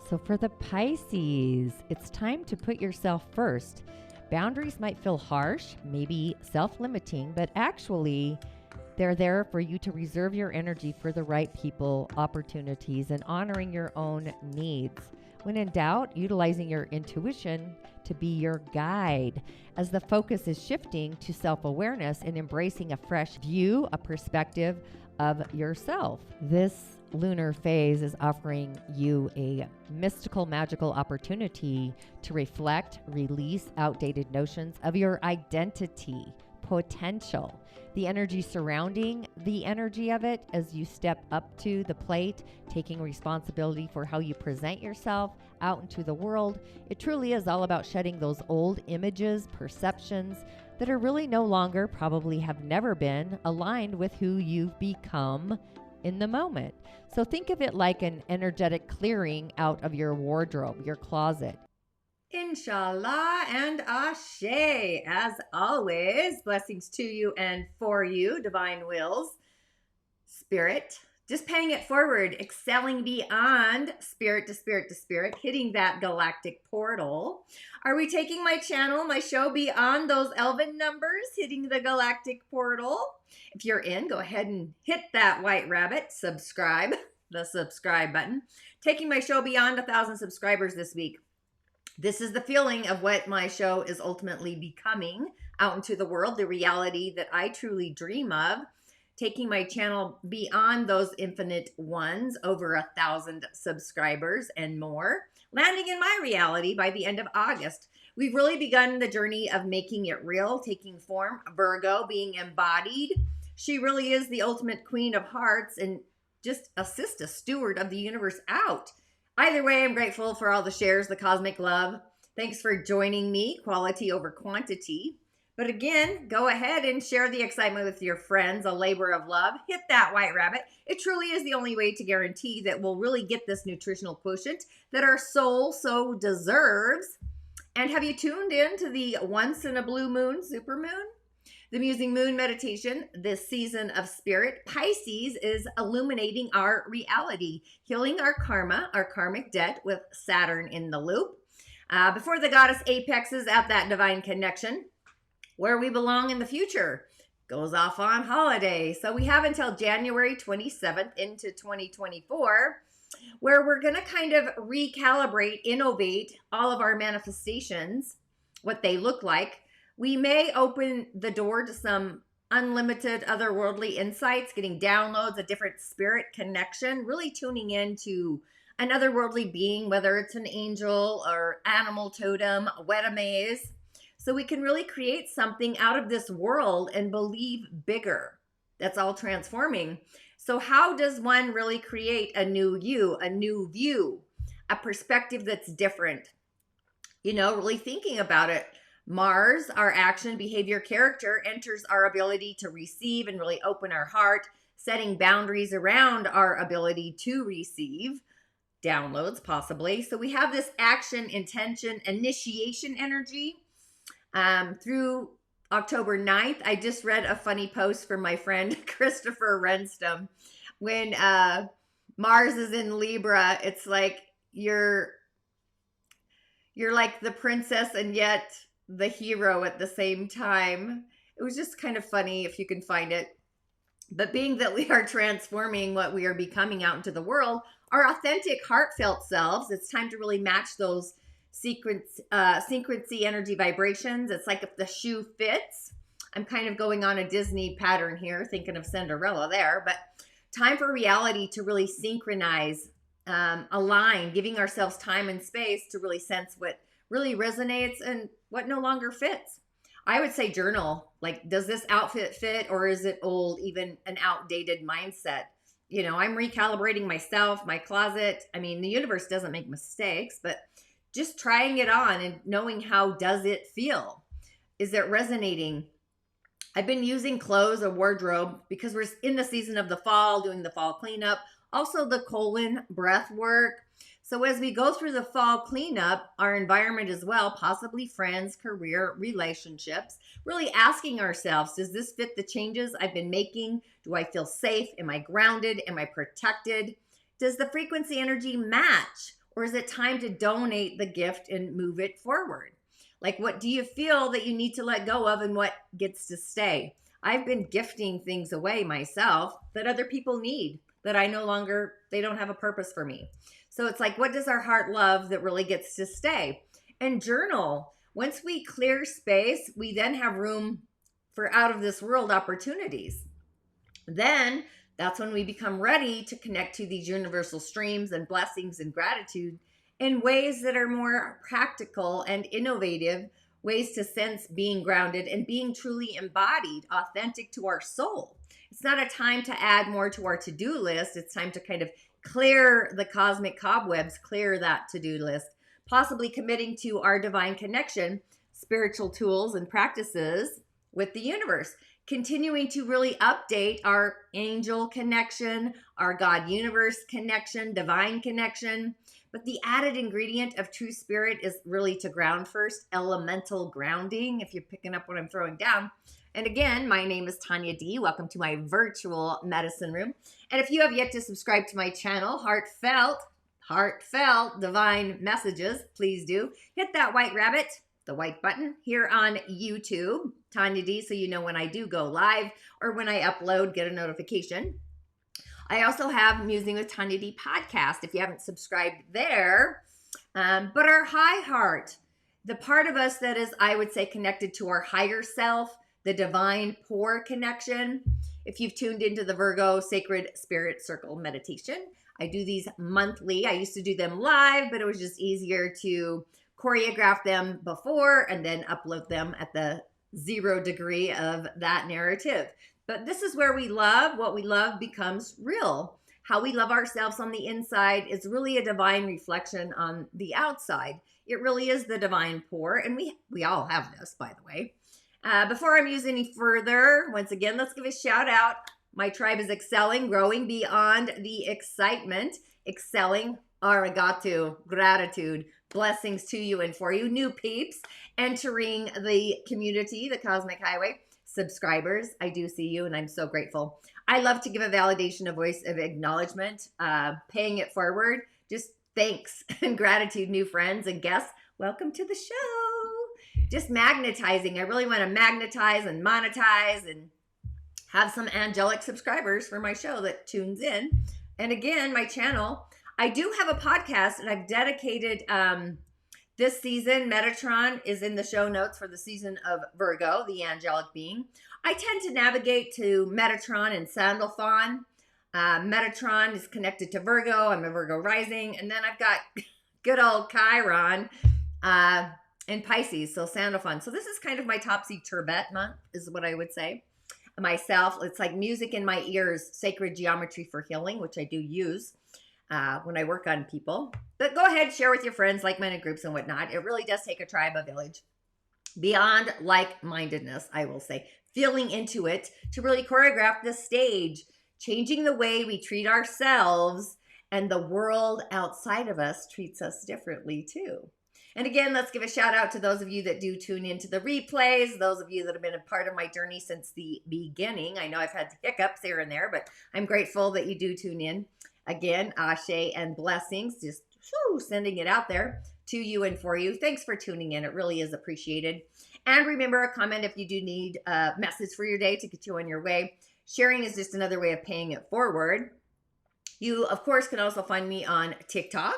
So for the Pisces, it's time to put yourself first. Boundaries might feel harsh, maybe self-limiting, but actually they're there for you to reserve your energy for the right people, opportunities, and honoring your own needs. When in doubt, utilizing your intuition to be your guide as the focus is shifting to self-awareness and embracing a fresh view, a perspective of yourself. This lunar phase is offering you a mystical, magical opportunity to reflect, release outdated notions of your identity, potential, the energy surrounding the energy of it as you step up to the plate, taking responsibility for how you present yourself out into the world. It truly is all about shedding those old images, perceptions that are really no longer, probably have never been, aligned with who you've become in the moment. So think of it like an energetic clearing out of your wardrobe, your closet. Inshallah and Ashe. As always, blessings to you and for you, divine wills, spirit. Just paying it forward, excelling beyond spirit to spirit to spirit, hitting that galactic portal. Are we taking my channel, my show beyond those elven numbers, hitting the galactic portal? If you're in, go ahead and hit that white rabbit, subscribe, the subscribe button. Taking my show beyond 1,000 subscribers this week. This is the feeling of what my show is ultimately becoming out into the world, the reality that I truly dream of. Taking my channel beyond those infinite ones, over 1,000 subscribers and more, landing in my reality by the end of August. We've really begun the journey of making it real, taking form. Virgo being embodied. She really is the ultimate queen of hearts and just a steward of the universe out. Either way, I'm grateful for all the shares, the cosmic love. Thanks for joining me, quality over quantity. But again, go ahead and share the excitement with your friends, a labor of love. Hit that white rabbit. It truly is the only way to guarantee that we'll really get this nutritional quotient that our soul so deserves. And have you tuned in to the once in a blue moon, supermoon? The Musing Moon meditation, this season of spirit, Pisces is illuminating our reality, healing our karma, our karmic debt with Saturn in the loop. Before the goddess apexes at that divine connection, where we belong in the future, goes off on holiday. So we have until January 27th into 2024, where we're going to kind of recalibrate, innovate all of our manifestations, what they look like. We may open the door to some unlimited otherworldly insights, getting downloads, a different spirit connection, really tuning into an otherworldly being, whether it's an angel or animal totem, wet amaze. So we can really create something out of this world and believe bigger. That's all transforming. So how does one really create a new you, a new view, a perspective that's different? You know, really thinking about it. Mars, our action, behavior, character, enters our ability to receive and really open our heart, setting boundaries around our ability to receive downloads, possibly. So we have this action, intention, initiation energy. Through October 9th, I just read a funny post from my friend Christopher Renstam. When Mars is in Libra, it's like you're like the princess and yet the hero at the same time. It was just kind of funny if you can find it. But being that we are transforming what we are becoming out into the world, our authentic, heartfelt selves, it's time to really match those synchronicity energy vibrations. It's like if the shoe fits. I'm kind of going on a Disney pattern here, thinking of Cinderella there, but time for reality to really synchronize, align, giving ourselves time and space to really sense what really resonates and what no longer fits. I would say journal, like, does this outfit fit or is it old, even an outdated mindset? You know, I'm recalibrating myself, my closet. I mean, the universe doesn't make mistakes, but just trying it on and knowing how does it feel? Is it resonating? I've been using clothes or wardrobe because we're in the season of the fall, doing the fall cleanup, also the colon breath work. So as we go through the fall cleanup, our environment as well, possibly friends, career, relationships, really asking ourselves, does this fit the changes I've been making? Do I feel safe? Am I grounded? Am I protected? Does the frequency energy match? Or is it time to donate the gift and move it forward? Like, what do you feel that you need to let go of and what gets to stay? I've been gifting things away myself that other people need, that I no longer, they don't have a purpose for me. So it's like, what does our heart love that really gets to stay? And journal. Once we clear space, we then have room for out of this world opportunities. Then that's when we become ready to connect to these universal streams and blessings and gratitude in ways that are more practical and innovative, ways to sense being grounded and being truly embodied, authentic to our soul. It's not a time to add more to our to-do list. It's time to kind of clear the cosmic cobwebs, clear that to-do list, possibly committing to our divine connection, spiritual tools and practices with the universe, continuing to really update our angel connection, our God universe connection, divine connection. But the added ingredient of true spirit is really to ground first, elemental grounding, if you're picking up what I'm throwing down. And again, my name is Tanya D. Welcome to my virtual medicine room. And if you have yet to subscribe to my channel, Heartfelt Divine Messages, please do. Hit that white rabbit, the white button here on YouTube, Tanya D, so you know when I do go live or when I upload, get a notification. I also have Musing with Tanya D podcast, if you haven't subscribed there. But our high heart, the part of us that is, I would say, connected to our higher self, the divine pour connection. If you've tuned into the Virgo Sacred Spirit Circle meditation, I do these monthly. I used to do them live, but it was just easier to choreograph them before and then upload them at the 0 degree of that narrative. But this is where we love, what we love becomes real. How we love ourselves on the inside is really a divine reflection on the outside. It really is the divine pour, and we all have this, by the way. Before I muse any further, once again, let's give a shout out. My tribe is excelling, growing beyond the excitement, excelling, arigato, gratitude, blessings to you and for you, new peeps entering the community, the Cosmic Highway. Subscribers, I do see you and I'm so grateful. I love to give a validation, a voice of acknowledgement, paying it forward. Just thanks and gratitude, new friends and guests. Welcome to the show. Just magnetizing. I really want to magnetize and monetize and have some angelic subscribers for my show that tunes in. And again, my channel, I do have a podcast and I've dedicated this season. Metatron is in the show notes for the season of Virgo, the angelic being. I tend to navigate to Metatron and Sandalphon. Metatron is connected to Virgo. I'm a Virgo rising. And then I've got good old Chiron and Pisces, so Sandalphon. So this is kind of my topsy-turvy month is what I would say. Myself, it's like music in my ears, sacred geometry for healing, which I do use when I work on people. But go ahead, share with your friends, like-minded groups and whatnot. It really does take a tribe, a village. Beyond like-mindedness, I will say. Feeling into it to really choreograph the stage, changing the way we treat ourselves, and the world outside of us treats us differently too. And again, let's give a shout out to those of you that do tune into the replays, those of you that have been a part of my journey since the beginning. I know I've had hiccups here and there, but I'm grateful that you do tune in. Again, ashe and blessings, just sending it out there to you and for you. Thanks for tuning in. It really is appreciated. And remember, a comment if you do need a message for your day to get you on your way. Sharing is just another way of paying it forward. You, of course, can also find me on TikTok.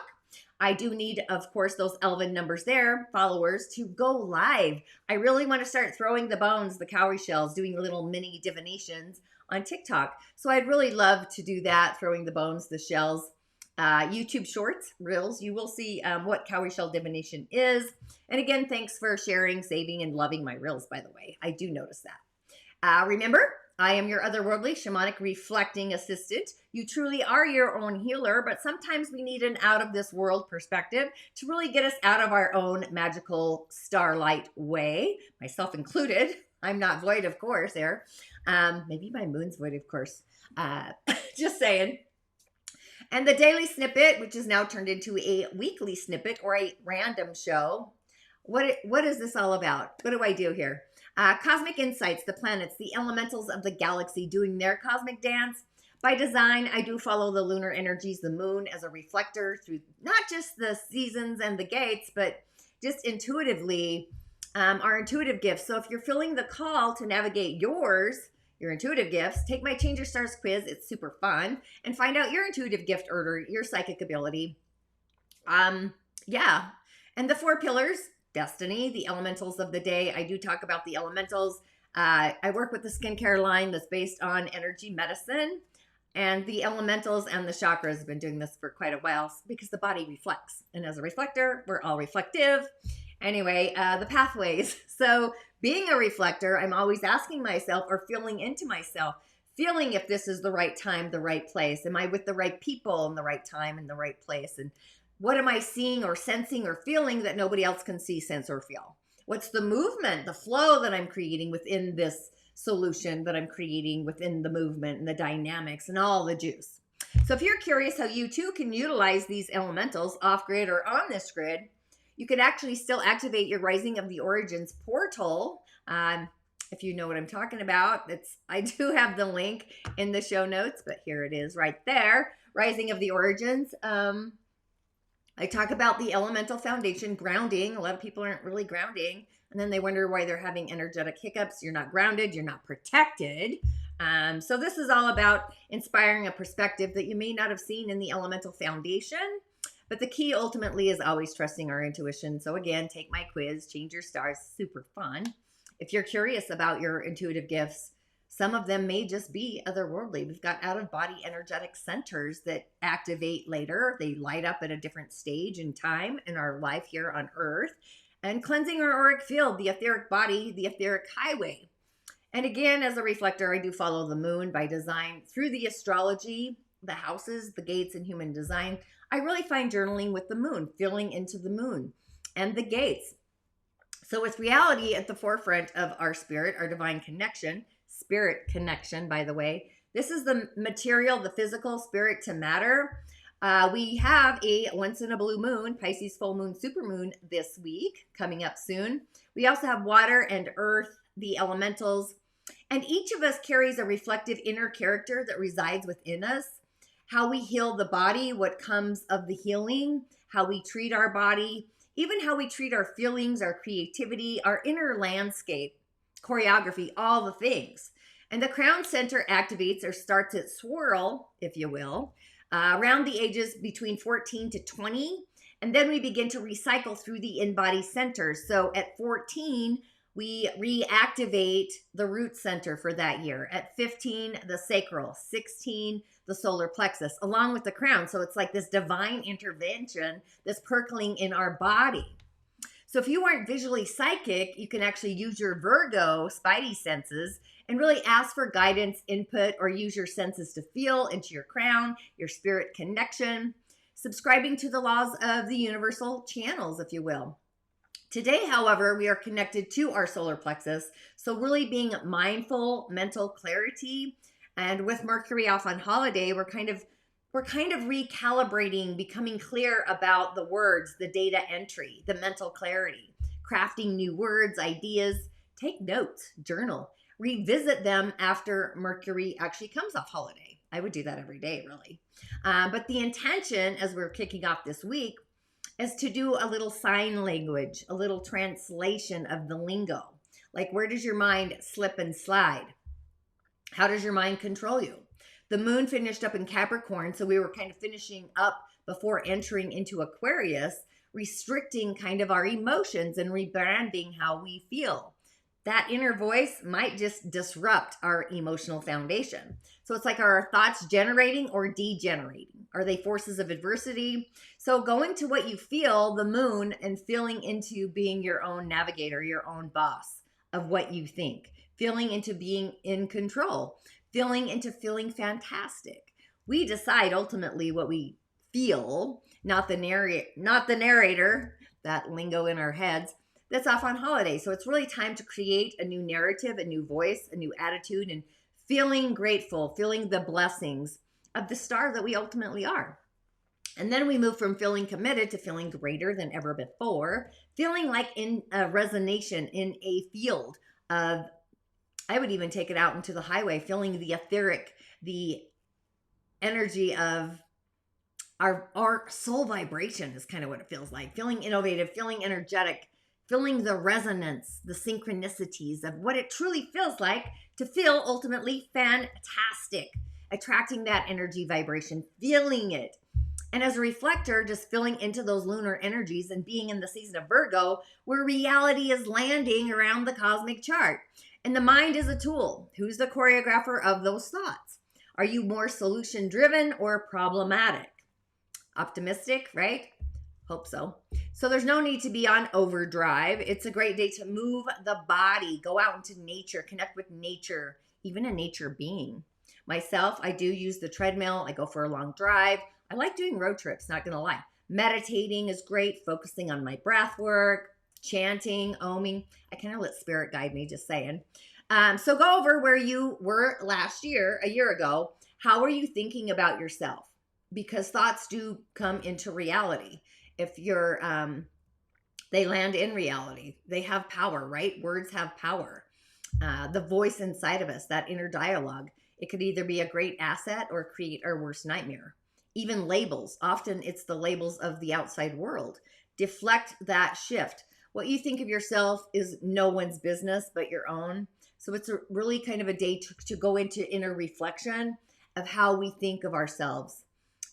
I do need, of course, those elven numbers there, followers, to go live. I really want to start throwing the bones, the cowrie shells, doing little mini divinations on TikTok. So I'd really love to do that, throwing the bones, the shells. YouTube shorts, reels, you will see what cowrie shell divination is. And again, thanks for sharing, saving, and loving my reels, by the way. I do notice that. Remember, I am your otherworldly shamanic reflecting assistant. You truly are your own healer, but sometimes we need an out of this world perspective to really get us out of our own magical starlight way, myself included. I'm not void, of course, there. Maybe my moon's void, of course. Just saying. And the daily snippet, which is now turned into a weekly snippet or a random show. What is this all about? What do I do here? Cosmic insights, the planets, the elementals of the galaxy doing their cosmic dance By design, I do follow the lunar energies, the moon as a reflector through not just the seasons and the gates, but just intuitively, our intuitive gifts. So if you're feeling the call to navigate your intuitive gifts, take my Change Your Stars quiz. It's super fun. And find out your intuitive gift or your psychic ability. Yeah. And the 4 pillars, destiny, the elementals of the day. I do talk about the elementals. I work with the skincare line that's based on energy medicine. And the elementals and the chakras have been doing this for quite a while because the body reflects. And as a reflector, we're all reflective. Anyway, the pathways. So being a reflector, I'm always asking myself or feeling into myself, feeling if this is the right time, the right place. Am I with the right people in the right time, in the right place? And what am I seeing or sensing or feeling that nobody else can see, sense, or feel? What's the movement, the flow that I'm creating within this solution that I'm creating within the movement and the dynamics and all the juice? So if you're curious how you too can utilize these elementals off grid or on this grid, you could actually still activate your Rising of the Origins portal. If you know what I'm talking about, I do have the link in the show notes, but here it is right there. Rising of the Origins. I talk about the elemental foundation, grounding. A lot of people aren't really grounding, and then they wonder why they're having energetic hiccups. You're not grounded. You're not protected. So this is all about inspiring a perspective that you may not have seen in the elemental foundation. But the key ultimately is always trusting our intuition. So again, take my quiz, Change Your Stars, super fun. If you're curious about your intuitive gifts, some of them may just be otherworldly. We've got out-of-body energetic centers that activate later. They light up at a different stage in time in our life here on Earth. And cleansing our auric field, the etheric body, the etheric highway. And again, as a reflector, I do follow the moon by design through the astrology, the houses, the gates, and human design. I really find journaling with the moon, feeling into the moon and the gates. So with reality at the forefront of our spirit, our divine connection, spirit connection, by the way, this is the material, the physical, spirit to matter. We have a once in a blue moon, Pisces full moon, super moon this week coming up soon. We also have water and earth, the elementals, and each of us carries a reflective inner character that resides within us. How we heal the body, what comes of the healing, how we treat our body, even how we treat our feelings, our creativity, our inner landscape, choreography, all the things. And the crown center activates or starts its swirl, if you will, around the ages between 14 to 20. And then we begin to recycle through the in-body centers. So at 14, we reactivate the root center for that year. At 15, the sacral. 16, the solar plexus, along with the crown. So it's like this divine intervention that's percolating in our body. So if you aren't visually psychic, you can actually use your Virgo spidey senses and really ask for guidance, input, or use your senses to feel into your crown, your spirit connection, subscribing to the laws of the universal channels, if you will. Today, however, we are connected to our solar plexus. So really being mindful, mental clarity. And with Mercury off on holiday, we're kind of recalibrating, becoming clear about the words, the data entry, the mental clarity, crafting new words, ideas. Take notes, journal, revisit them after Mercury actually comes off holiday. I would do that every day, really. But the intention, as we're kicking off this week, is to do a little sign language, a little translation of the lingo. Like, where does your mind slip and slide? How does your mind control you? The moon finished up in Capricorn, so we were kind of finishing up before entering into Aquarius, restricting kind of our emotions and rebranding how we feel. That inner voice might just disrupt our emotional foundation. So it's like, are our thoughts generating or degenerating? Are they forces of adversity? So going to what you feel, the moon, and feeling into being your own navigator, your own boss of what you think. Feeling into being in control. Feeling into feeling fantastic. We decide ultimately what we feel, not the narrator, that lingo in our heads, that's off on holiday. So it's really time to create a new narrative, a new voice, a new attitude, and feeling grateful, feeling the blessings of the star that we ultimately are. And then we move from feeling committed to feeling greater than ever before, feeling like in a resonation in a field of, I would even take it out into the highway, feeling the etheric, the energy of our soul vibration is kind of what it feels like. Feeling innovative, feeling energetic, feeling the resonance, the synchronicities of what it truly feels like to feel ultimately fantastic, attracting that energy vibration, feeling it. And as a reflector, just filling into those lunar energies and being in the season of Virgo, where reality is landing around the cosmic chart. And the mind is a tool. Who's the choreographer of those thoughts? Are you more solution driven or problematic? Optimistic, right? Hope so. So there's no need to be on overdrive. It's a great day to move the body, go out into nature, connect with nature, even a nature being. Myself, I do use the treadmill. I go for a long drive. I like doing road trips, not gonna lie. Meditating is great, focusing on my breath work, chanting, oming. I kind of let spirit guide me, just saying. So go over where you were last year, a year ago. How are you thinking about yourself? Because thoughts do come into reality. If you're, they land in reality. They have power, right? Words have power. The voice inside of us, that inner dialogue, it could either be a great asset or create our worst nightmare. Even labels, often it's the labels of the outside world. Deflect that shift. What you think of yourself is no one's business but your own. So it's a really kind of a day to go into inner reflection of how we think of ourselves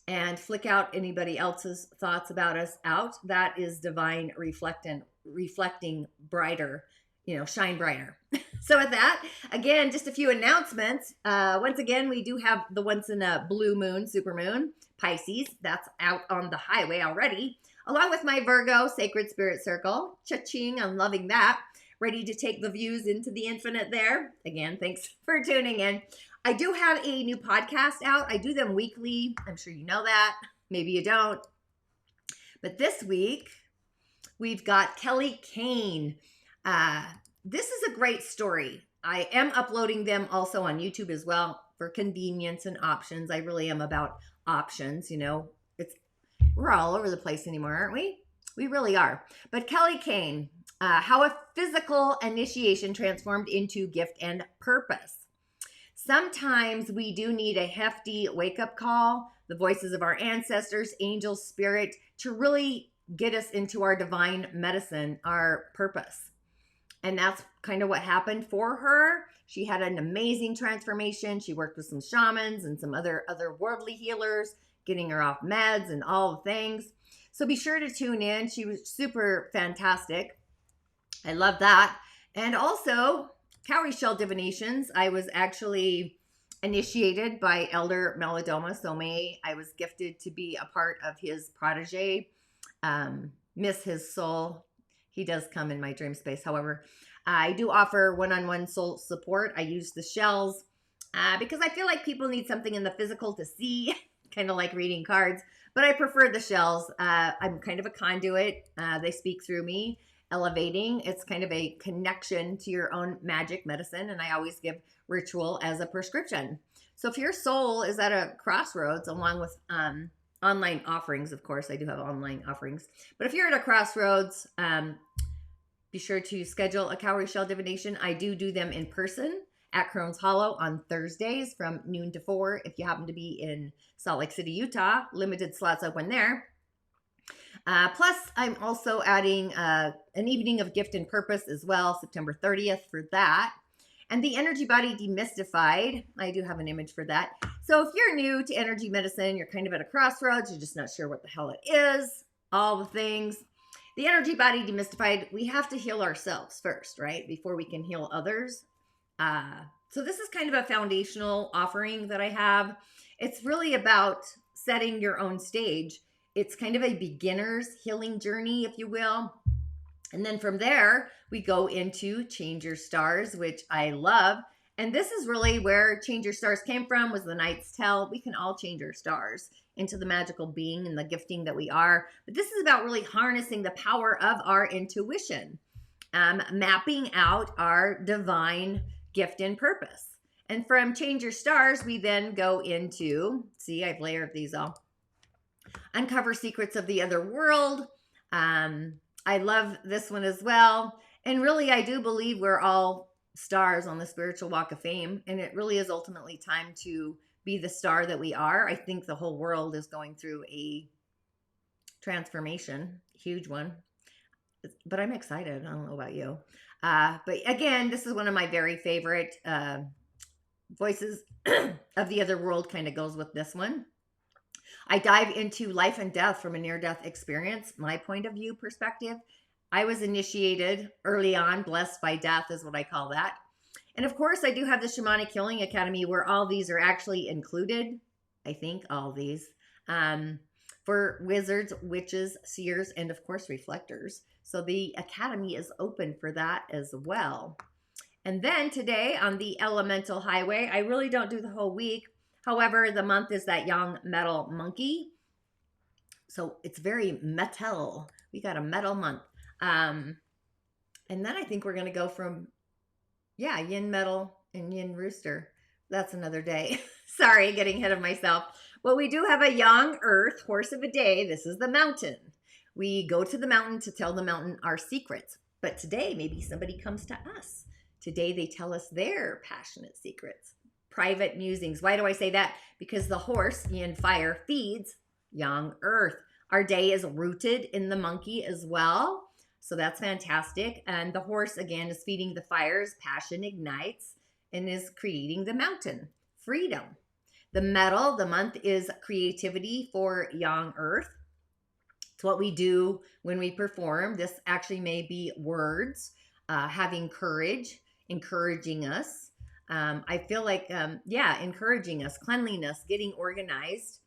and flick out anybody else's thoughts about us out. That is divine reflecting brighter, shine brighter. So with that, again, just a few announcements. Once again, we do have the once in a blue moon, super moon, Pisces. That's out on the highway already, along with my Virgo Sacred Spirit Circle. Cha-ching, I'm loving that. Ready to take the views into the infinite there. Again, thanks for tuning in. I do have a new podcast out. I do them weekly. I'm sure you know that. Maybe you don't. But this week, we've got Kelly Kane. This is a great story. I am uploading them also on YouTube as well for convenience and options. I really am about options, we're all over the place anymore, aren't we? We really are. But Kelly Kane, how a physical initiation transformed into gift and purpose. Sometimes we do need a hefty wake-up call, the voices of our ancestors, angels, spirit, to really get us into our divine medicine, our purpose. And that's kind of what happened for her. She had an amazing transformation. She worked with some shamans and some other worldly healers, getting her off meds and all the things. So be sure to tune in. She was super fantastic. I love that. And also, cowrie shell divinations. I was actually initiated by Elder Melodoma Somé. I was gifted to be a part of his protege. Miss his soul. He does come in my dream space. However, I do offer one-on-one soul support. I use the shells because I feel like people need something in the physical to see, kind of like reading cards. But I prefer the shells. I'm kind of a conduit. They speak through me. Elevating. It's kind of a connection to your own magic medicine. And I always give ritual as a prescription. So if your soul is at a crossroads, along with online offerings, of course, I do have online offerings. But if you're at a crossroads, be sure to schedule a cowrie shell divination. I do them in person at Crohn's Hollow on Thursdays from noon to 4. If you happen to be in Salt Lake City, Utah, limited slots open there. Plus, I'm also adding an evening of gift and purpose as well, September 30th for that. And the Energy Body Demystified, I do have an image for that. So if you're new to energy medicine, you're kind of at a crossroads, you're just not sure what the hell it is, all the things. The Energy Body Demystified, we have to heal ourselves first, right? Before we can heal others. So this is kind of a foundational offering that I have. It's really about setting your own stage. It's kind of a beginner's healing journey, if you will. And then from there, we go into Change Your Stars, which I love. And this is really where Change Your Stars came from, was the Knight's Tale. We can all change our stars into the magical being and the gifting that we are. But this is about really harnessing the power of our intuition, mapping out our divine gift and purpose. And from Change Your Stars, we then go into, see, I've layered these all. Uncover Secrets of the Other World. I love this one as well. And really, I do believe we're all stars on the spiritual walk of fame. And it really is ultimately time to be the star that we are. I think the whole world is going through a transformation, huge one. But I'm excited. I don't know about you. But again, this is one of my very favorite voices of the other world, kind of goes with this one. I dive into life and death from a near-death experience, my point of view perspective. I was initiated early on, blessed by death is what I call that. And of course, I do have the Shamanic Healing Academy where all these are actually included. I think all these. For wizards, witches, seers, and of course, reflectors. So the academy is open for that as well. And then today on the Elemental Highway, I really don't do the whole week. However, the month is that young metal monkey. So it's very metal. We got a metal month. And then I think we're going to go from, yin metal and yin rooster. That's another day. Sorry, getting ahead of myself. Well, we do have a young earth horse of a day. This is the mountain. We go to the mountain to tell the mountain our secrets. But today, maybe somebody comes to us. Today, they tell us their passionate secrets. Private musings. Why do I say that? Because the horse, yin fire, feeds young earth. Our day is rooted in the monkey as well. So that's fantastic. And the horse, again, is feeding the fires. Passion ignites and is creating the mountain. Freedom. The metal, the month is creativity for young earth. It's what we do when we perform. This actually may be words, having courage, encouraging us. I feel like, encouraging us, cleanliness, getting organized.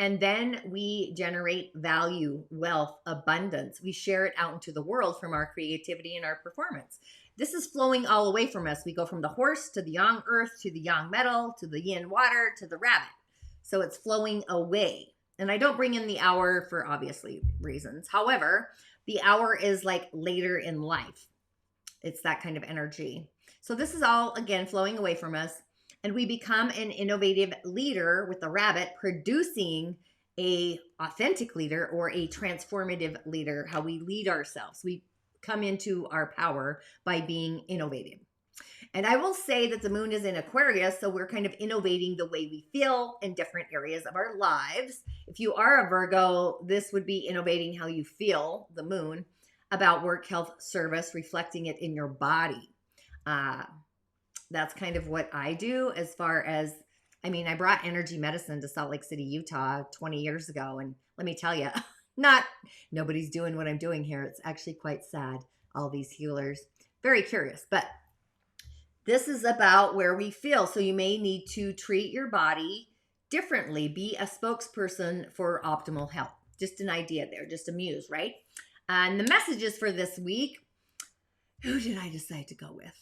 And then we generate value, wealth, abundance. We share it out into the world from our creativity and our performance. This is flowing all away from us. We go from the horse to the young earth, to the young metal, to the yin water, to the rabbit. So it's flowing away. And I don't bring in the hour for obviously reasons. However, the hour is like later in life. It's that kind of energy. So this is all, again, flowing away from us. And we become an innovative leader with the rabbit, producing a authentic leader or a transformative leader, how we lead ourselves. We come into our power by being innovative. And I will say that the moon is in Aquarius, so we're kind of innovating the way we feel in different areas of our lives. If you are a Virgo, this would be innovating how you feel, the moon, about work, health, service, reflecting it in your body. That's kind of what I do as far as, I brought energy medicine to Salt Lake City, Utah 20 years ago. And let me tell you, nobody's doing what I'm doing here. It's actually quite sad, all these healers. Very curious, but this is about where we feel. So you may need to treat your body differently. Be a spokesperson for optimal health. Just an idea there, just a muse, right? And the messages for this week, who did I decide to go with?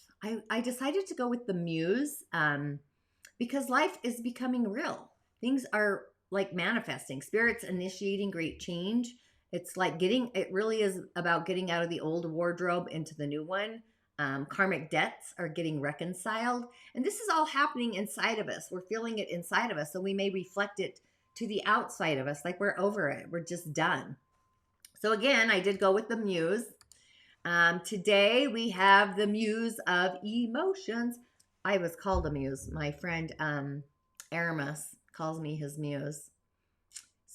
I decided to go with the muse because life is becoming real. Things are like manifesting. Spirit's initiating great change. It's like it really is about getting out of the old wardrobe into the new one. Karmic debts are getting reconciled. And this is all happening inside of us. We're feeling it inside of us. So we may reflect it to the outside of us like we're over it. We're just done. So again, I did go with the muse. Today we have the muse of emotions. I was called a muse. My friend Aramis calls me his muse.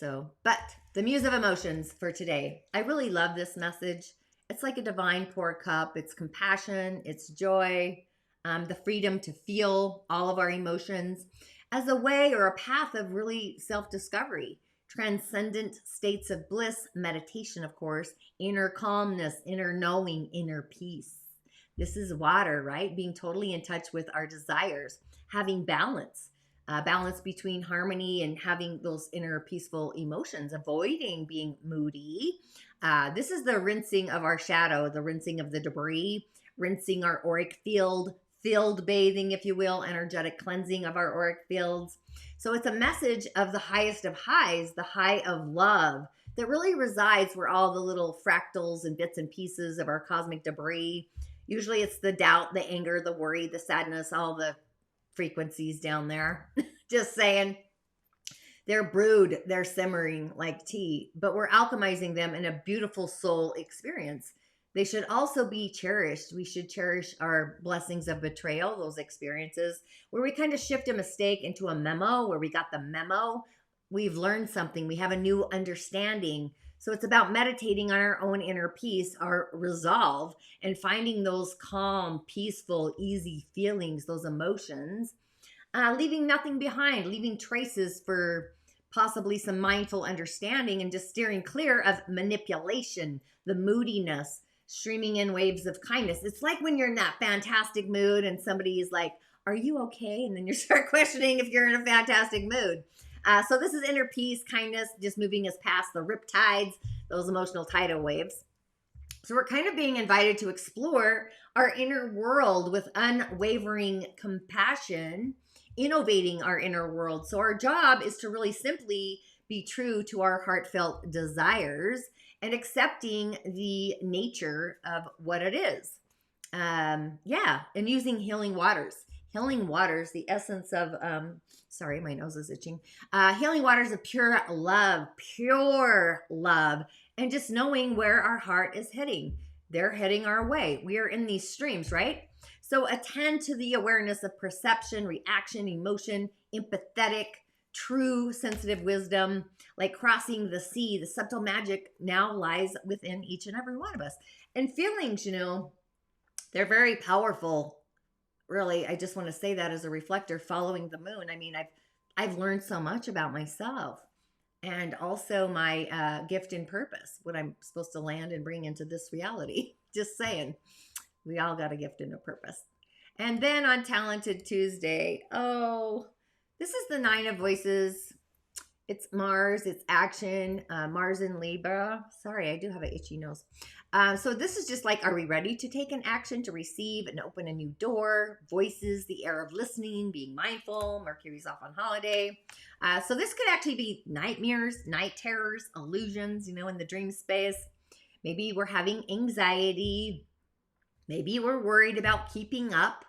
But the muse of emotions for today. I really love this message. It's like a divine pour cup. It's compassion. It's joy. The freedom to feel all of our emotions as a way or a path of really self-discovery. Transcendent states of bliss, meditation, of course, inner calmness, inner knowing, inner peace. This is water, right? Being totally in touch with our desires, having balance, balance between harmony and having those inner peaceful emotions, avoiding being moody. This is the rinsing of our shadow, the rinsing of the debris, rinsing our auric field bathing, if you will, energetic cleansing of our auric fields. So it's a message of the highest of highs, the high of love that really resides where all the little fractals and bits and pieces of our cosmic debris. Usually it's the doubt, the anger, the worry, the sadness, all the frequencies down there. Just saying. They're brewed, they're simmering like tea, but we're alchemizing them in a beautiful soul experience. They should also be cherished. We should cherish our blessings of betrayal, those experiences where we kind of shift a mistake into a memo, where we got the memo. We've learned something, we have a new understanding. So it's about meditating on our own inner peace, our resolve, and finding those calm, peaceful, easy feelings, those emotions, leaving nothing behind, leaving traces for possibly some mindful understanding, and just steering clear of manipulation, the moodiness, streaming in waves of kindness. It's like when you're in that fantastic mood and somebody is like, "Are you okay?" And then you start questioning if you're in a fantastic mood. So this is inner peace, kindness, just moving us past the riptides, those emotional tidal waves. So we're kind of being invited to explore our inner world with unwavering compassion, innovating our inner world. So our job is to really simply be true to our heartfelt desires and accepting the nature of what it is. Yeah, and using healing waters. Healing waters, the essence of, sorry, my nose is itching. Healing waters of pure love, and just knowing where our heart is heading. They're heading our way. We are in these streams, right? So attend to the awareness of perception, reaction, emotion, empathetic, true, sensitive wisdom, like crossing the sea. The subtle magic now lies within each and every one of us. And feelings, they're very powerful. Really, I just want to say that as a reflector following the moon. I mean, I've learned so much about myself, and also my gift and purpose, what I'm supposed to land and bring into this reality. Just saying, we all got a gift and a purpose. And then on Talented Tuesday, this is the Nine of Voices. It's Mars, it's action, Mars in Libra. Sorry, I do have an itchy nose. So this is just like, are we ready to take an action to receive and open a new door? Voices, the air of listening, being mindful. Mercury's off on holiday. So this could actually be nightmares, night terrors, illusions, in the dream space. Maybe we're having anxiety. Maybe we're worried about keeping up,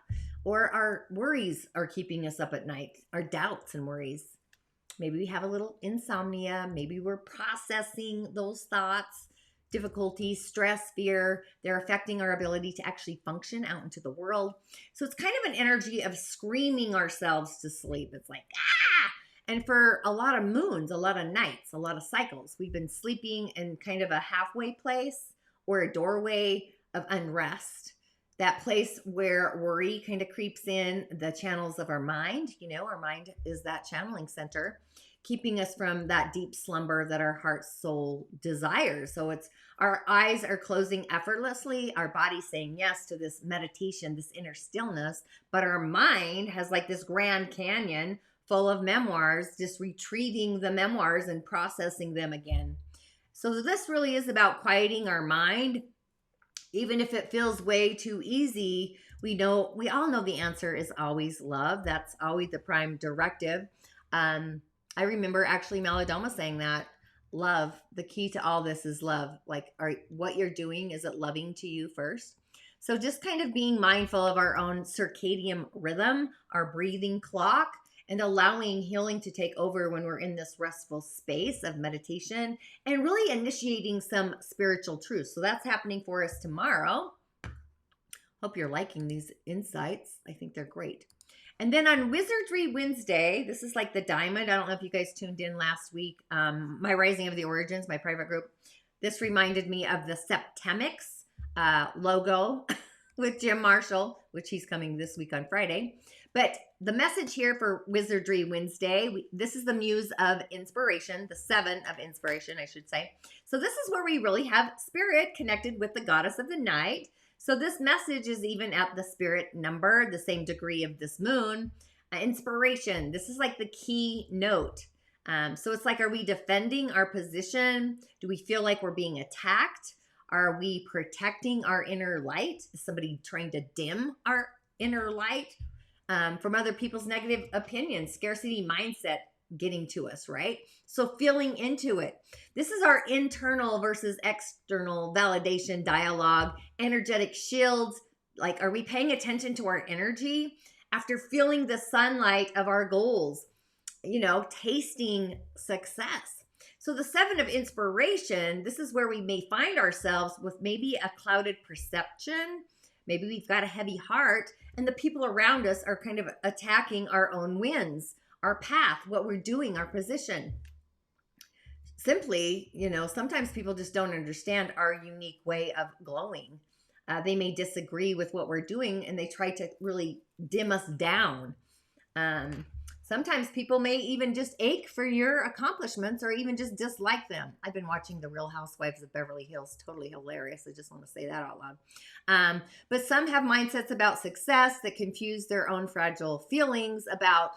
or our worries are keeping us up at night, our doubts and worries. Maybe we have a little insomnia. Maybe we're processing those thoughts, difficulties, stress, fear. They're affecting our ability to actually function out into the world. So it's kind of an energy of screaming ourselves to sleep. It's like, ah! And for a lot of moons, a lot of nights, a lot of cycles, we've been sleeping in kind of a halfway place or a doorway of unrest. That place where worry kind of creeps in the channels of our mind. Our mind is that channeling center, keeping us from that deep slumber that our heart, soul desires. So it's our eyes are closing effortlessly, our body saying yes to this meditation, this inner stillness, but our mind has like this Grand Canyon full of memoirs, just retrieving the memoirs and processing them again. So this really is about quieting our mind. Even if it feels way too easy, we all know the answer is always love. That's always the prime directive. I remember actually Maladoma saying that love, the key to all this is love. Like, what you're doing, is it loving to you first? So just kind of being mindful of our own circadian rhythm, our breathing clock, and allowing healing to take over when we're in this restful space of meditation, and really initiating some spiritual truths. So that's happening for us tomorrow. Hope you're liking these insights. I think they're great. And then on Wizardry Wednesday, this is like the diamond. I don't know if you guys tuned in last week. My Rising of the Origins, my private group. This reminded me of the Septemics logo with Jim Marshall, which he's coming this week on Friday. But the message here for Wizardry Wednesday, this is the Muse of Inspiration, the 7 of Inspiration, I should say. So this is where we really have spirit connected with the goddess of the night. So this message is even at the spirit number, the same degree of this moon. Inspiration, this is like the key note. So it's like, are we defending our position? Do we feel like we're being attacked? Are we protecting our inner light? Is somebody trying to dim our inner light from other people's negative opinions? Scarcity mindset getting to us, right? So feeling into it. This is our internal versus external validation dialogue, energetic shields. Like, are we paying attention to our energy after feeling the sunlight of our goals? Tasting success. So the 7 of inspiration, this is where we may find ourselves with maybe a clouded perception. Maybe we've got a heavy heart, and the people around us are kind of attacking our own wins, our path, what we're doing, our position. Simply, sometimes people just don't understand our unique way of glowing. They may disagree with what we're doing, and they try to really dim us down. Sometimes people may even just ache for your accomplishments or even just dislike them. I've been watching The Real Housewives of Beverly Hills. Totally hilarious. I just want to say that out loud. But some have mindsets about success that confuse their own fragile feelings about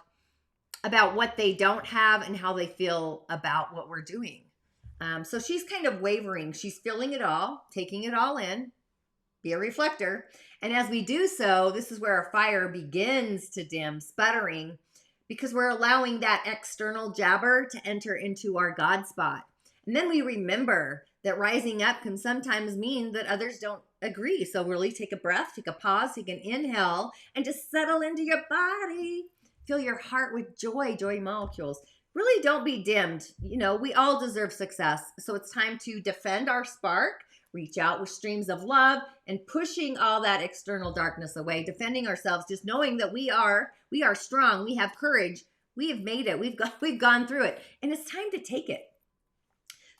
what they don't have and how they feel about what we're doing. So she's kind of wavering. She's feeling it all, taking it all in. Be a reflector. And as we do so, this is where our fire begins to dim, sputtering, because we're allowing that external jabber to enter into our God spot. And then we remember that rising up can sometimes mean that others don't agree. So really take a breath, take a pause, take an inhale, and just settle into your body. Fill your heart with joy molecules. Really don't be dimmed. We all deserve success. So it's time to defend our spark, reach out with streams of love, and pushing all that external darkness away, defending ourselves, just knowing that we are strong, we have courage, we have made it, we've gone through it, and it's time to take it.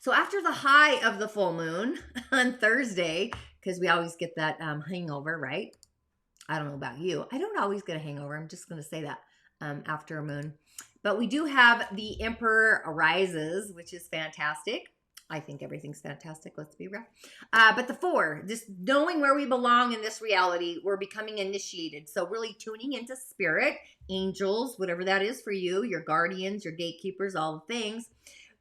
So after the high of the full moon on Thursday, because we always get that hangover, right? I don't know about you. I don't always get a hangover. I'm just going to say that after a moon. But we do have the Emperor arises, which is fantastic. I think everything's fantastic. Let's be real. But the 4, just knowing where we belong in this reality, we're becoming initiated. So really tuning into spirit, angels, whatever that is for you, your guardians, your gatekeepers, all the things.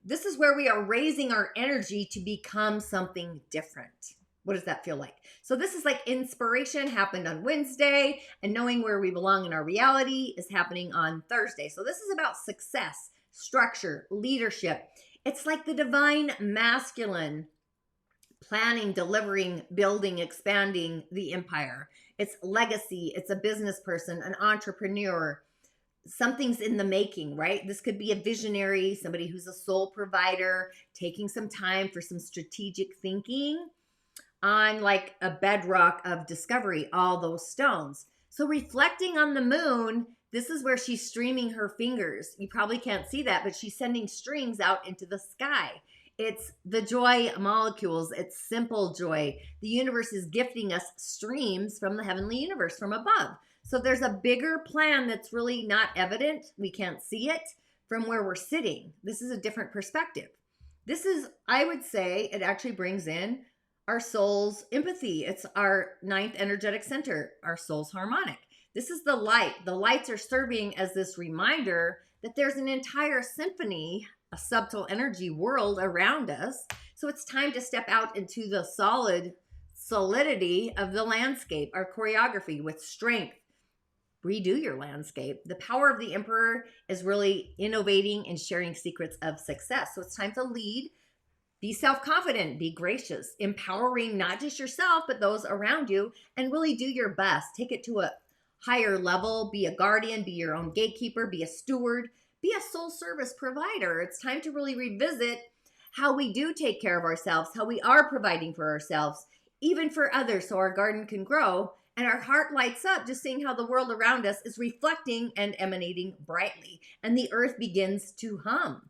This is where we are raising our energy to become something different. What does that feel like? So this is like inspiration happened on Wednesday, and knowing where we belong in our reality is happening on Thursday. So this is about success, structure, leadership. It's like the divine masculine, planning, delivering, building, expanding the empire. It's legacy. It's a business person, an entrepreneur. Something's in the making, right? This could be a visionary, somebody who's a soul provider, taking some time for some strategic thinking on like a bedrock of discovery, all those stones. So reflecting on the moon, this is where she's streaming her fingers. You probably can't see that, but she's sending strings out into the sky. It's the joy molecules. It's simple joy. The universe is gifting us streams from the heavenly universe from above. So there's a bigger plan that's really not evident. We can't see it from where we're sitting. This is a different perspective. This is, I would say, it actually brings in our soul's empathy. It's our 9th energetic center, our soul's harmonic. This is the light. The lights are serving as this reminder that there's an entire symphony, a subtle energy world around us. So it's time to step out into the solidity of the landscape, our choreography with strength. Redo your landscape. The power of the Emperor is really innovating and sharing secrets of success. So it's time to lead. Be self-confident, be gracious, empowering not just yourself, but those around you, and really do your best. Take it to a higher level, be a guardian, be your own gatekeeper, be a steward, be a soul service provider. It's time to really revisit how we do take care of ourselves, how we are providing for ourselves, even for others, so our garden can grow. And our heart lights up just seeing how the world around us is reflecting and emanating brightly, and the earth begins to hum.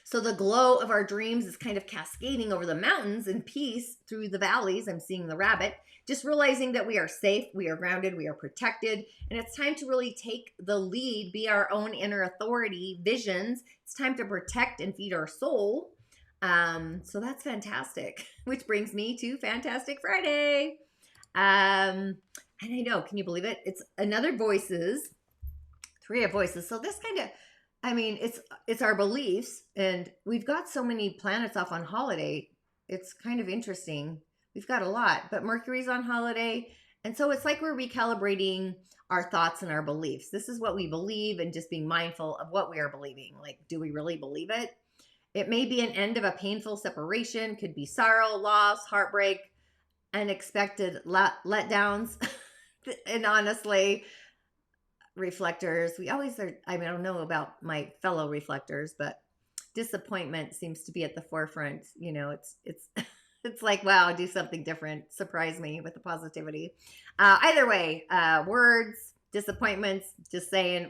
So the glow of our dreams is kind of cascading over the mountains in peace through the valleys. I'm seeing the rabbit, just realizing that we are safe, we are grounded, we are protected. And it's time to really take the lead, be our own inner authority, visions. It's time to protect and feed our soul. So that's fantastic, which brings me to Fantastic Friday. And I know, can you believe it? It's another voices, 3 of voices. So this kind of, it's our beliefs, and we've got so many planets off on holiday. It's kind of interesting. We've got a lot, but Mercury's on holiday. And so it's like we're recalibrating our thoughts and our beliefs. This is what we believe, and just being mindful of what we are believing. Like, do we really believe it? It may be an end of a painful separation, could be sorrow, loss, heartbreak, unexpected letdowns. And honestly, reflectors, we always are. I don't know about my fellow reflectors, but disappointment seems to be at the forefront. It's it's like, wow, do something different, surprise me with the positivity. Either way, words, disappointments, just saying,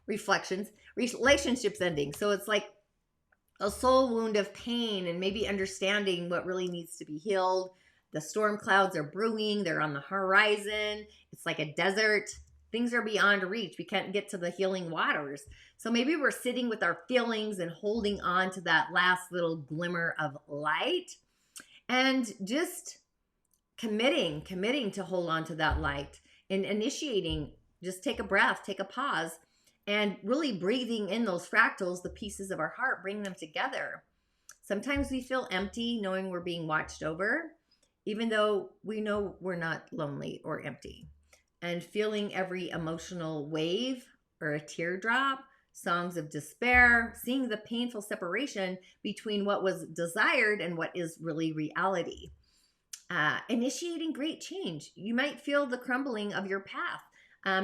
reflections, relationships ending. So it's like a soul wound of pain and maybe understanding what really needs to be healed. The storm clouds are brewing, they're on the horizon. It's like a desert. Things are beyond reach. We can't get to the healing waters. So maybe we're sitting with our feelings and holding on to that last little glimmer of light and just committing to hold on to that light and initiating. Just take a breath, take a pause, and really breathing in those fractals, the pieces of our heart, bring them together. Sometimes we feel empty knowing we're being watched over, even though we know we're not lonely or empty. And feeling every emotional wave or a teardrop, songs of despair, seeing the painful separation between what was desired and what is really reality. Initiating great change. You might feel the crumbling of your path,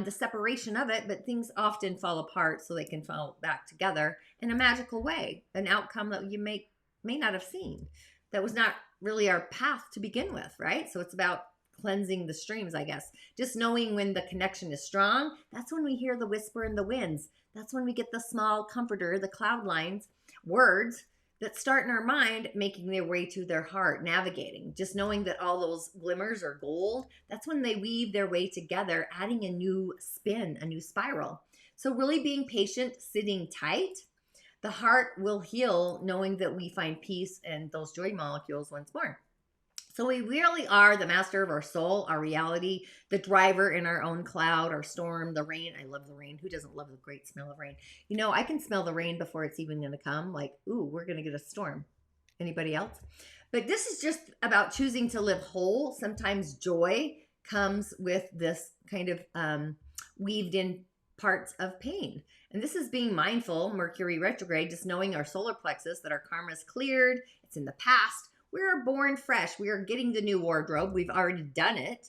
the separation of it, but things often fall apart so they can fall back together in a magical way, an outcome that you may not have seen. That was not really our path to begin with, right? So it's about cleansing the streams, I guess. Just knowing when the connection is strong, that's when we hear the whisper in the winds. That's when we get the small comforter, the cloud lines, words that start in our mind, making their way to their heart, navigating. Just knowing that all those glimmers are gold, that's when they weave their way together, adding a new spin, a new spiral. So really being patient, sitting tight, the heart will heal knowing that we find peace and those joy molecules once more. So we really are the master of our soul, our reality, the driver in our own cloud, our storm, the rain. I love the rain. Who doesn't love the great smell of rain? I can smell the rain before it's even going to come. Like, ooh, we're going to get a storm. Anybody else? But this is just about choosing to live whole. Sometimes joy comes with this kind of weaved in parts of pain. And this is being mindful, Mercury retrograde, just knowing our solar plexus, that our karma is cleared. It's in the past. We are born fresh. We are getting the new wardrobe. We've already done it,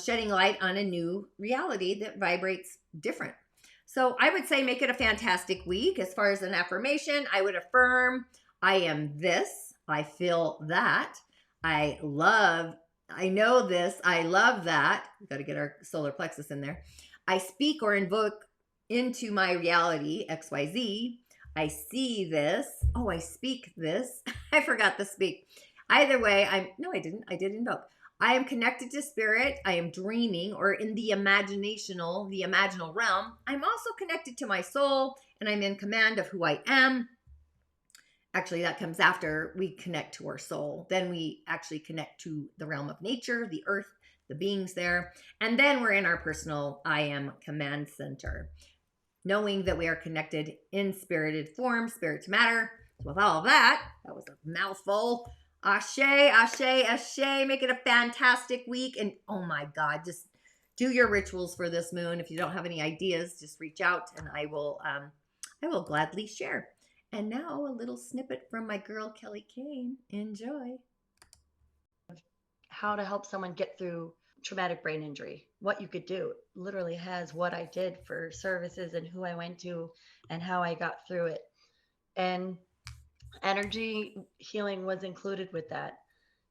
shedding light on a new reality that vibrates different. So I would say make it a fantastic week. As far as an affirmation, I would affirm, I am this. I feel that. I know this. I love that. We've got to get our solar plexus in there. I speak or invoke into my reality, XYZ. I see this. Oh, I speak this. I forgot to speak. Either way, I did invoke. I am connected to spirit. I am dreaming or in the imaginal realm. I'm also connected to my soul and I'm in command of who I am. Actually, that comes after we connect to our soul. Then we actually connect to the realm of nature, the earth, the beings there. And then we're in our personal I am command center, knowing that we are connected in spirited form, spirit to matter. So with all of that was a mouthful. Ashe, ashe, ashe. Make it a fantastic week. And oh my God, just do your rituals for this moon. If you don't have any ideas, just reach out and I will gladly share. And now a little snippet from my girl, Kelly Kane. Enjoy. How to help someone get through traumatic brain injury, what you could do. It literally has what I did for services and who I went to and how I got through it. And energy healing was included with that.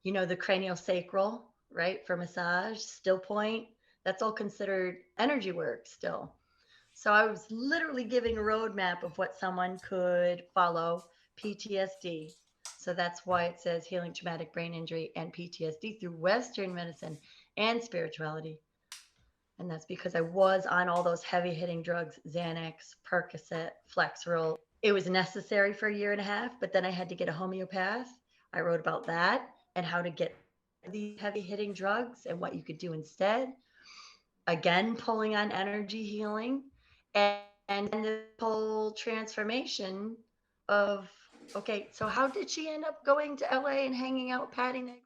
The craniosacral, right, for massage, still point, that's all considered energy work still. So I was literally giving a roadmap of what someone could follow. PTSD. So that's why it says healing traumatic brain injury and PTSD through Western medicine and spirituality. And that's because I was on all those heavy hitting drugs, Xanax, Percocet, Flexeril. It was necessary for a year and a half, but then I had to get a homeopath. I wrote about that and how to get these heavy hitting drugs and what you could do instead. Again, pulling on energy healing and the whole transformation of, okay, so how did she end up going to LA and hanging out with Patty Negri?